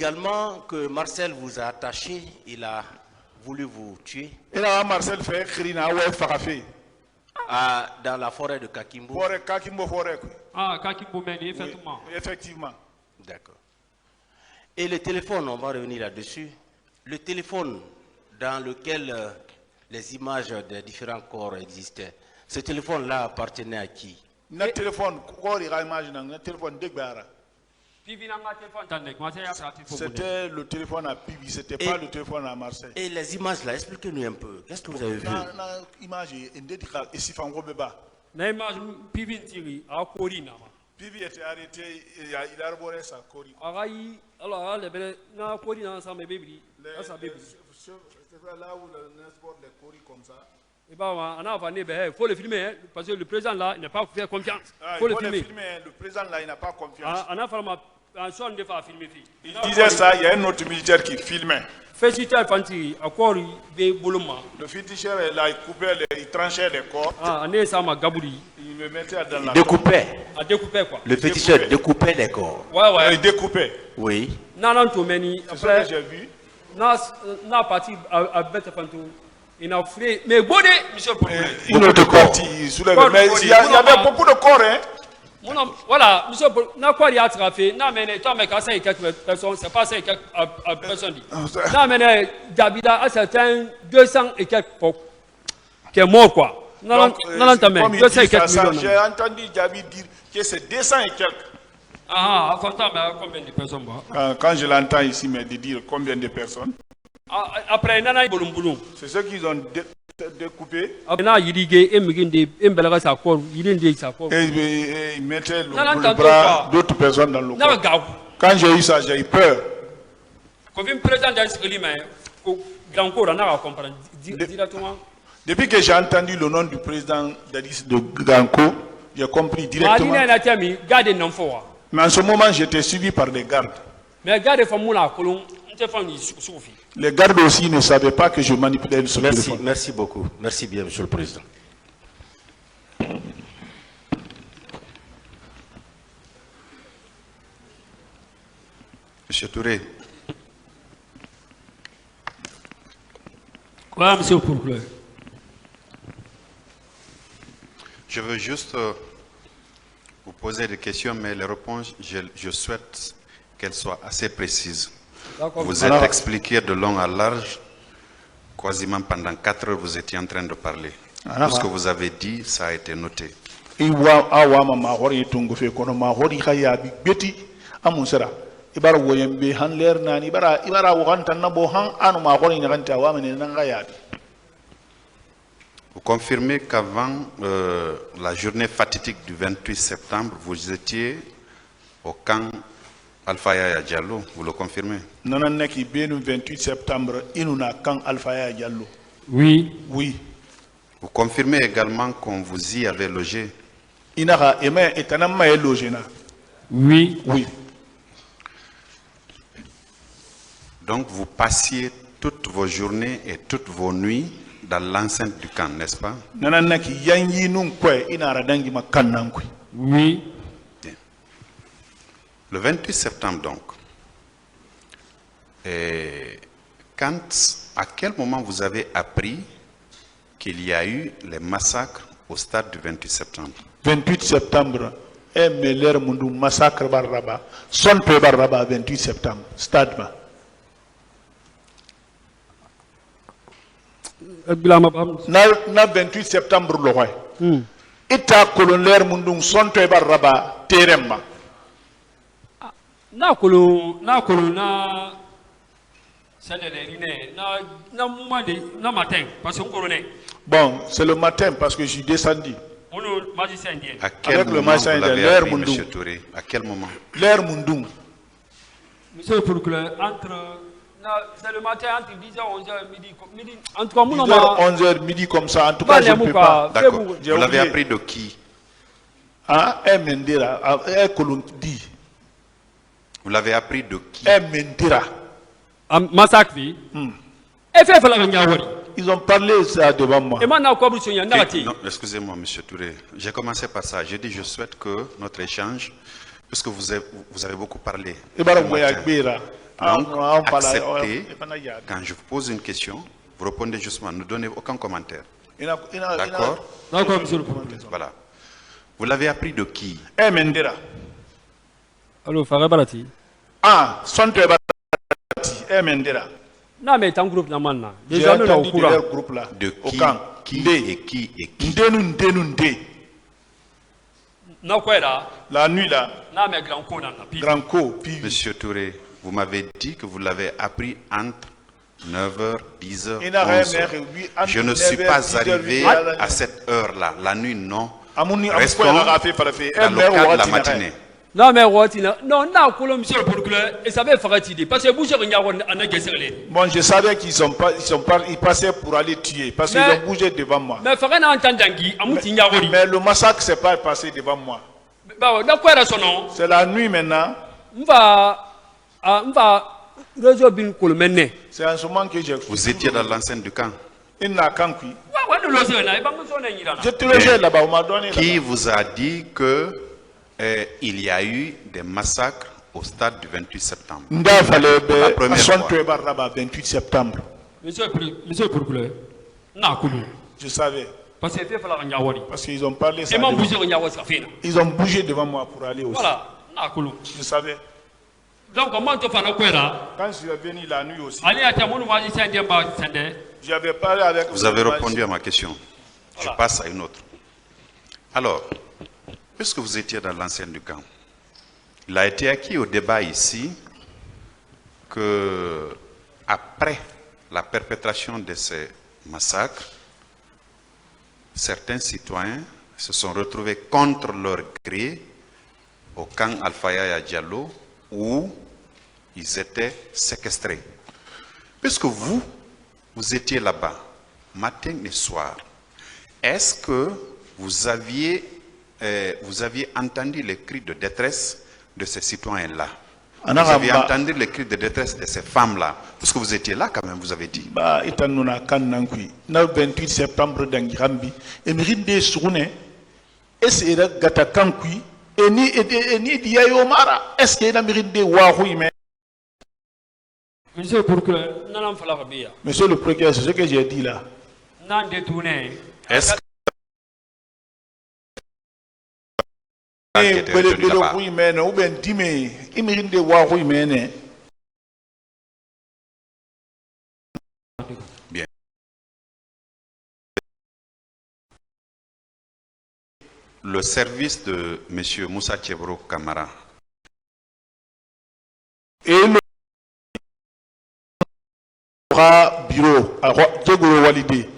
également que Marcel vous a attaché, il a voulu vous tuer. Il a Marcel fait crina ouais farafé. Dans la forêt de Kakimbo. Forêt Kakimbo forêt. Ah, Kakimbo Meni, effectivement. Oui, effectivement. D'accord. Et le téléphone, on va revenir là-dessus. Le téléphone dans lequel les images des différents corps existaient, ce téléphone-là appartenait à qui? Notre téléphone, quoi il imagine, notre téléphone dégbara. C'était le téléphone à Pibi, c'était pas le téléphone à Marseille. Et les images là, expliquez-nous un peu. Qu'est-ce que vous avez vu? Image et si Fango Beba. Pibi était arrêté, il a arboré sa cori. Alors, na cori dans sa bébé. C'est là où le sport les cori comme ça. Il faut le filmer parce que le président là il n'a pas fait confiance. Il faut le filmer. Le président là il n'a pas confiance. Il disait ça, il y a un autre militaire qui filmait. Le féticheur là, il coupait, il tranchait les corps. Il le mettait dans la. Découpait. Quoi. Le féticheur découpait les corps. Il découpait. Oui. C'est ça que j'ai vu. Parti à Bête Fantou. Il a fait, mais bon, monsieur le Président. Une autre partie soulève. Mais il y avait beaucoup de corps, hein. Voilà, monsieur, n'a quoi il y a fait. Non, mais toi, mais quand c'est quelques personnes, c'est pas ça quelques personnes. Non, mais Dabida a certains 200 et quelques qui est mort, quoi. Non, j'ai entendu David dire que c'est 200 et quelques. Ah, combien de personnes? Quand je l'entends ici, mais de dire combien de personnes. Après, c'est ceux qu'ils ont découpé. Et ils mettaient le bras d'autres personnes dans le corps. Quand j'ai eu ça, j'ai eu peur. Depuis que j'ai entendu le nom du président d'Addis de Ganko, j'ai compris directement. Mais en ce moment, j'étais suivi par des gardes. Les gardes aussi ne savaient pas que je manipulais ce téléphone. Merci beaucoup. Merci bien, monsieur le président. Monsieur Touré. Quoi, monsieur le procureur? Je veux juste vous poser des questions, mais les réponses, je souhaite qu'elles soient assez précises. Vous êtes expliqué de long à large, quasiment pendant 4 heures, vous étiez en train de parler. Tout ce que vous avez dit, ça a été noté. Vous confirmez qu'avant la journée fatidique du 28 septembre, vous étiez au camp Alpha Yaya Diallo, vous le confirmez? Non, 28 septembre, il nous a camp Alpha Yaya Diallo. Oui. Oui. Vous confirmez également qu'on vous y avait logé? Oui. Oui. Donc vous passiez toutes vos journées et toutes vos nuits dans l'enceinte du camp, n'est-ce pas? Oui. Le 28 septembre donc, à quel moment vous avez appris qu'il y a eu les massacres au stade du 28 septembre? 28 septembre, l'air mundu massacre barraba, son peu barraba 28 septembre, stade. Na 28 septembre le roi. Ita colonel mundu son peu barraba teremba. Na matin parce que bon, c'est le matin parce que je suis descendu. À quel moment vous l'avez appris, monsieur Touré? À quel moment? L'air Mundung. Monsieur le procureur, c'est le matin entre 10h et 11h midi. En tout cas, 10h, 11h, midi comme ça. En tout cas, je ne peux pas. D'accord. Vous l'avez appris de qui? Mendira, Kolundi. Vous l'avez appris de qui? Mendira. Massacre. Ils ont parlé ça devant moi. Non, excusez-moi, monsieur Touré. J'ai commencé par ça. J'ai dit, je souhaite que notre échange, puisque vous avez beaucoup parlé. Donc, acceptez, quand je vous pose une question, vous répondez justement, ne donnez aucun commentaire. D'accord? D'accord, monsieur le président. Voilà. Vous l'avez appris de qui? Mendera. Allô, Farah Balati. Ah, Sonte Balati, Mendera. Non, mais un groupe normalement. J'ai entendu de leur groupe là. De qui? Qui et qui et qui? Ndé. Non, quoi là? La nuit là. Non, mais grand coup, Grand coup. Monsieur Touré, vous m'avez dit que vous l'avez appris entre 9h, 10h, 11h. Je ne suis pas arrivé à cette heure-là. La nuit, non. Restons dans le cadre de la matinée. Non, mais non, monsieur le procureur, et ça va faire tirer. Parce que vous savez, bon, je savais ils passaient pour aller tuer. Parce qu'ils ont bougé devant moi. Mais le massacre ne s'est pas passé devant moi. C'est la nuit maintenant. C'est en ce moment que j'ai... Vous étiez dans l'enceinte du camp. Qui vous a dit que il y a eu des massacres au stade du 28 septembre? La première fois. 28 septembre. Monsieur le procureur, je savais. Parce qu'ils ont parlé ça. Ils ont bougé devant moi pour aller aussi. Voilà. Je savais. Donc, comment tu fais quand je suis venu la nuit aussi, j'avais parlé avec... Vous avez répondu à ma question. Je passe à une autre. Alors, puisque vous étiez dans l'ancienne du camp, il a été acquis au débat ici que, après la perpétration de ces massacres, certains citoyens se sont retrouvés contre leur gré au camp Alpha Yaya Diallo où ils étaient séquestrés. Puisque vous étiez là-bas, matin et soir, est-ce que vous aviez entendu les cris de détresse de ces citoyens-là? Vous aviez entendu les cris de détresse de ces femmes-là? Parce que vous étiez là quand même, vous avez dit. Le 28 septembre, et Mirinde Soune, et c'est le Gatakankui, et ni Diayomara, est-ce qu'il y a Mirinde Wahoui? Monsieur le procureur, Monsieur le procureur, c'est ce que j'ai dit là. Est-ce bien. Le service de M. Moussa Tchebro Kamara et le bureau à Djegoro Walidé.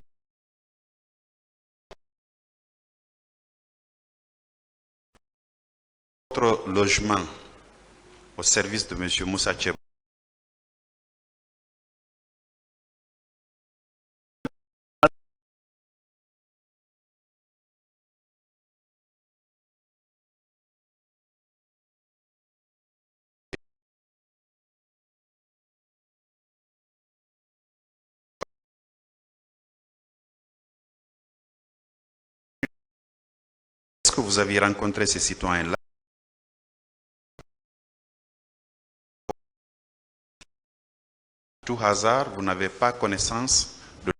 Votre logement au service de M. Moussa Tchebro. Est-ce que vous aviez rencontré ces citoyens-là? Tout hasard, vous n'avez pas connaissance de...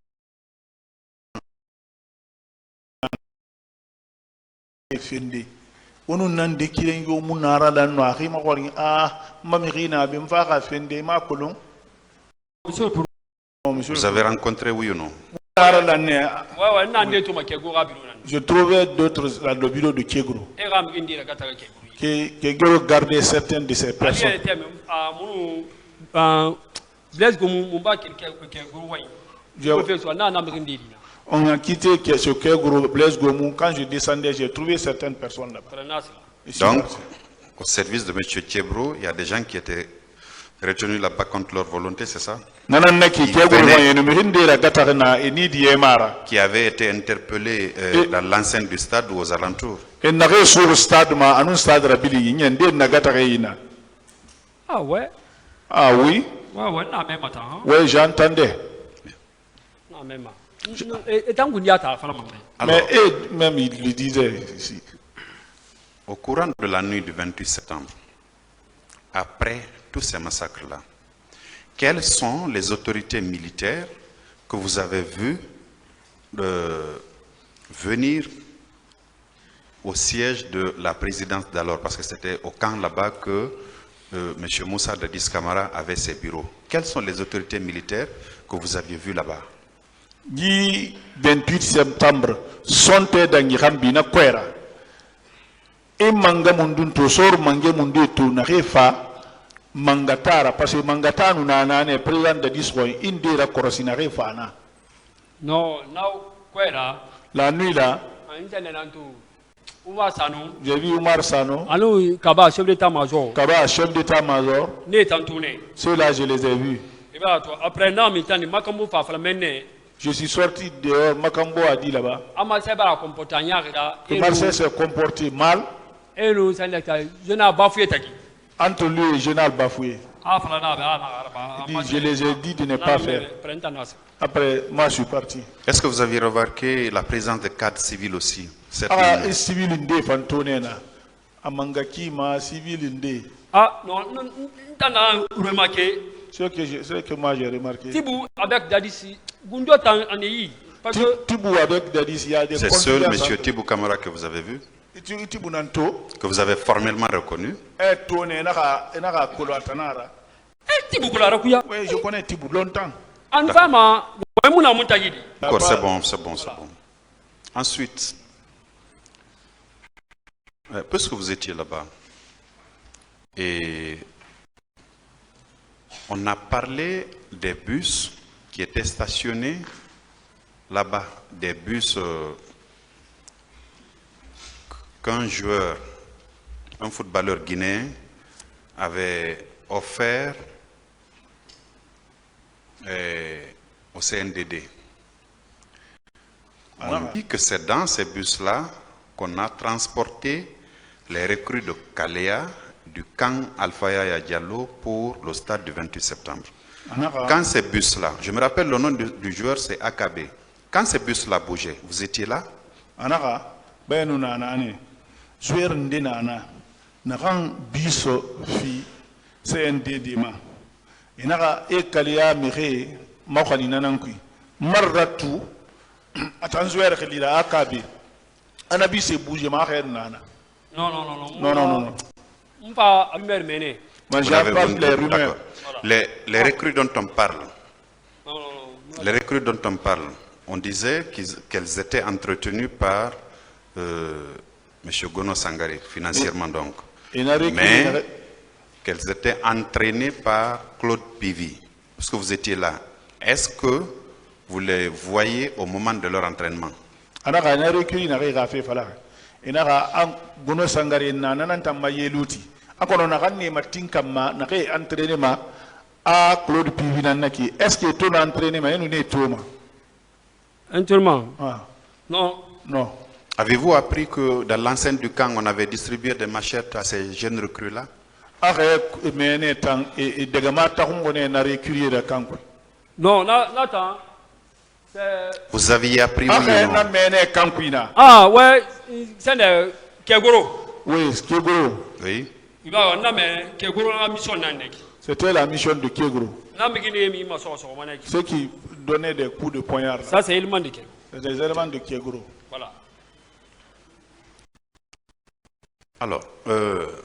Vous avez rencontré, oui ou non? Je trouvais d'autres dans le bureau de Kegro. Kegro gardait certaines de ces personnes. On a quitté ce Kegro, Blaise Gomou. Quand je descendais, j'ai trouvé certaines personnes là-bas. Donc, au service de M. Tchebro, il y a des gens qui étaient retenus là-bas contre leur volonté, c'est ça? Qui avaient été interpellés dans l'enceinte du stade ou aux alentours. Ah ouais? Ah oui? Oui, j'entendais. Mais même il le disait ici. Au courant de la nuit du 28 septembre, après tous ces massacres-là, quelles sont les autorités militaires que vous avez vues venir au siège de la présidence d'alors, parce que c'était au camp là-bas que M. Moussa Dadis Camara avait ses bureaux. Quelles sont les autorités militaires que vous aviez vues là-bas? Du 28 septembre, sonte dangi hambina kwera. E manga mundun to sor mange mundu to na refa mangatara parce que mangatanu na nane président de disroy indira korosina refa na. Non, now kwera. La nuit là, j'ai vu Oumar Sano. Allô, Kaba, chef d'état-major. Kaba, chef d'état-major. Ceux-là, je les ai vus. Après, je suis sorti dehors, Makambo a dit là-bas. Que Marseille s'est comporté mal. Entre lui et Général Bafoué. Il dit, je les ai dit de ne pas faire. Après, moi, je suis parti. Est-ce que vous avez remarqué la présence de cadres civils aussi? Ah, civil indé, Fantonena. Amangaki, ma civil indé. Ah, non, t'as remarqué. C'est que moi j'ai remarqué. Tibou avec Dadis, Gundo Tanei. Tibou avec Dadis, il y a des. C'est seul M. Tibou Camara que vous avez vu? Que vous avez formellement reconnu? Oui, je connais Tibou longtemps. D'accord, c'est bon, c'est bon, c'est bon. Ensuite, puisque vous étiez là-bas, et on a parlé des bus qui étaient stationnés là-bas, des bus qu'un joueur, un footballeur guinéen avait offert au CNDD. On dit que c'est dans ces bus-là qu'on a transporté les recrues de Kalea du camp Alpha Yaya Diallo pour le stade du 28 septembre. Quand ces bus-là, je me rappelle le nom du joueur, c'est AKB. Quand ces bus-là bougeaient, vous étiez là? Joueur ndena na ran biso fi CNDD ma inaka e Kalea mere makhali nanankui marratu atan joueur khalila AKB ana bi se bouger ma khair nana. Non. Pas mener. Les rumeurs. Les recrues dont on parle. Les recrues dont on parle, on disait qu'elles étaient entretenues par M. Gono Sangare, financièrement donc. Mais qu'elles étaient entraînées par Claude Pivi. Parce que vous étiez là. Est-ce que vous les voyez au moment de leur entraînement? Gono Sangare nanantama yeluti. Akono nakani matinkama nake entraînement à Claude Pivi nanaki. Est-ce que ton entraînement est une toma? Entraînement? Non. Avez-vous appris que dans l'enceinte du camp, on avait distribué des machettes à ces jeunes recrues-là? Non, vous aviez appris ou non? Ah, ouais, c'est le Kegoro. Oui, Kegoro. Oui. C'était la mission de Kegoro. Ceux qui donnaient des coups de poignard. Ça, c'est l'élément de Kegoro. C'est des éléments de Kegoro. Voilà. Alors,